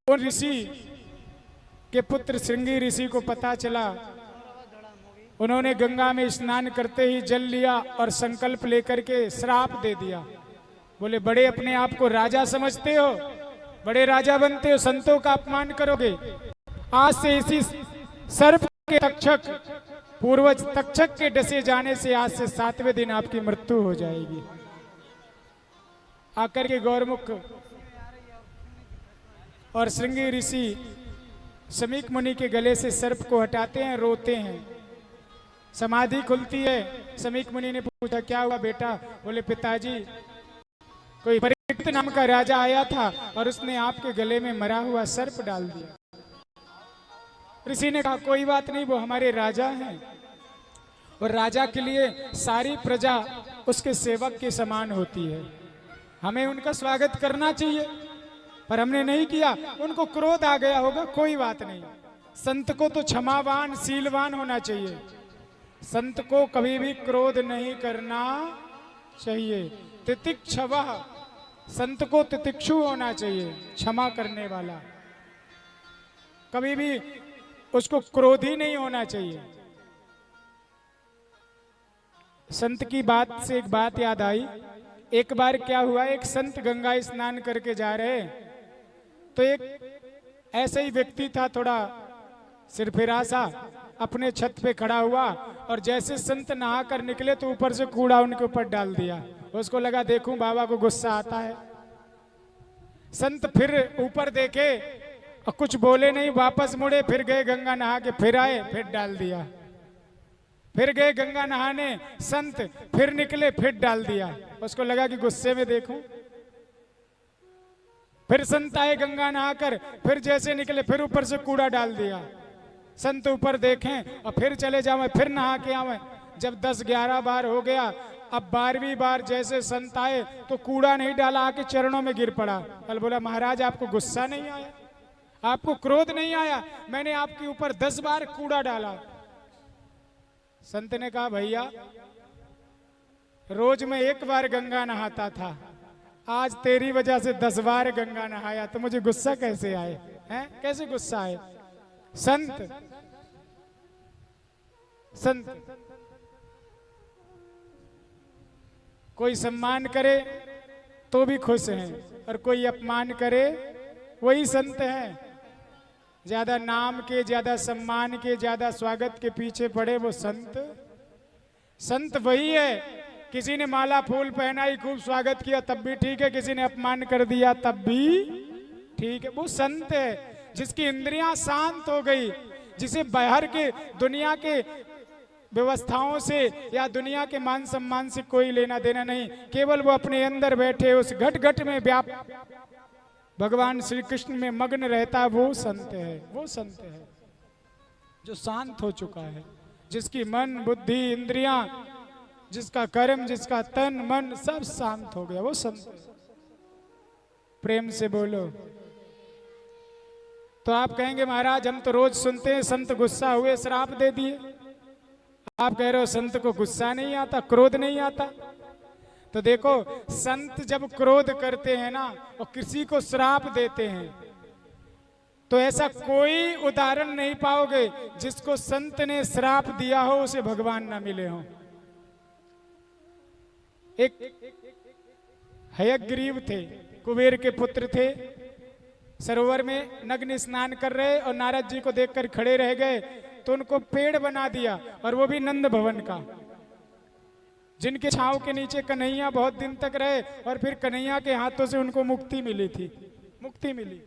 उन ऋषि के पुत्र श्रृंगी ऋषि को पता चला, उन्होंने गंगा में स्नान करते ही जल लिया और संकल्प लेकर के श्राप दे दिया। बोले बड़े अपने आप को राजा समझते हो, बड़े राजा बनते हो, संतों का अपमान करोगे, आज से इसी सर्प के तक्षक पूर्वज तक्षक के डसे जाने से आज से 7वें दिन आपकी मृत्यु हो जाएगी। आकर के गौरमुख और श्रृंगी ऋषि शमीक मुनि के गले से सर्प को हटाते हैं, रोते हैं, समाधि खुलती है। शमीक मुनि ने पूछा क्या हुआ बेटा? बोले पिताजी कोई परीक्षित नाम का राजा आया था और उसने आपके गले में मरा हुआ सर्प डाल दिया। ऋषि ने कहा कोई बात नहीं, वो हमारे राजा हैं और राजा के लिए सारी प्रजा उसके सेवक के समान होती है, हमें उनका स्वागत करना चाहिए, पर हमने नहीं किया, उनको क्रोध आ गया होगा, कोई बात नहीं। संत को तो क्षमावान शीलवान होना चाहिए, संत को कभी भी क्रोध नहीं करना चाहिए। तितिक्षवः, संत को तितिक्षु होना चाहिए, क्षमा करने वाला, कभी भी उसको क्रोधी नहीं होना चाहिए। संत की बात से एक बात याद आई। एक बार क्या हुआ, एक संत गंगा स्नान करके जा रहे, तो एक ऐसा ही व्यक्ति था, थोड़ा सिरफिरा सा, अपने छत पे खड़ा हुआ और जैसे संत नहा कर निकले तो ऊपर से कूड़ा उनके ऊपर डाल दिया। उसको लगा देखूं बाबा को गुस्सा आता है। संत फिर ऊपर देखे और कुछ बोले नहीं, वापस मुड़े, फिर गए गंगा नहा के, फिर आए, फिर डाल दिया। फिर गए गंगा नहाने, संत फिर निकले, फिर डाल दिया। उसको लगा कि गुस्से में देखूं। फिर संत आए गंगा नहाकर, फिर जैसे निकले फिर ऊपर से कूड़ा डाल दिया। संत ऊपर देखें और फिर चले जावे, फिर नहा के आवे। जब 10-11 बार हो गया, अब 12वीं बार जैसे संत आए तो कूड़ा नहीं डाला, आके चरणों में गिर पड़ा। कल बोला महाराज आपको गुस्सा नहीं आया, आपको क्रोध नहीं आया, मैंने आपके ऊपर 10 बार कूड़ा डाला। संत ने कहा भैया रोज मैं 1 बार गंगा नहाता था, आज तेरी वजह से 10 बार गंगा नहाया, तो मुझे गुस्सा कैसे आए? हैं कैसे गुस्सा आए? संत कोई सम्मान करे तो भी खुश हैं और कोई अपमान करे वही संत है। ज्यादा नाम के, ज्यादा सम्मान के, ज्यादा स्वागत के पीछे पड़े वो संत वही है। किसी ने माला फूल पहनाई, खूब स्वागत किया तब भी ठीक है, किसी ने अपमान कर दिया तब भी ठीक है, वो संत है। जिसकी इंद्रियां शांत हो गई, जिसे बाहर के दुनिया के व्यवस्थाओं से या दुनिया के मान सम्मान से कोई लेना देना नहीं, केवल वो अपने अंदर बैठे उस घट घट में भगवान श्री कृष्ण में मग्न रहता, वो संत है। वो संत है जो शांत हो चुका है, जिसकी मन बुद्धि इंद्रियां, जिसका कर्म, जिसका तन मन सब शांत हो गया, वो संत। प्रेम से बोलो। तो आप कहेंगे महाराज हम तो रोज सुनते हैं संत गुस्सा हुए श्राप दे दिए, आप कह रहे हो संत को गुस्सा नहीं आता, क्रोध नहीं आता। तो देखो संत जब क्रोध करते हैं ना और किसी को श्राप देते हैं, तो ऐसा कोई उदाहरण नहीं पाओगे जिसको संत ने श्राप दिया हो उसे भगवान ना मिले हो। एक हयग्रीव थे, कुबेर के पुत्र थे, सरोवर में नग्न स्नान कर रहे और नारद जी को देखकर खड़े रह गए, तो उनको पेड़ बना दिया, और वो भी नंद भवन का, जिनके छांव के नीचे कन्हैया बहुत दिन तक रहे और फिर कन्हैया के हाथों से उनको मुक्ति मिली थी, मुक्ति मिली।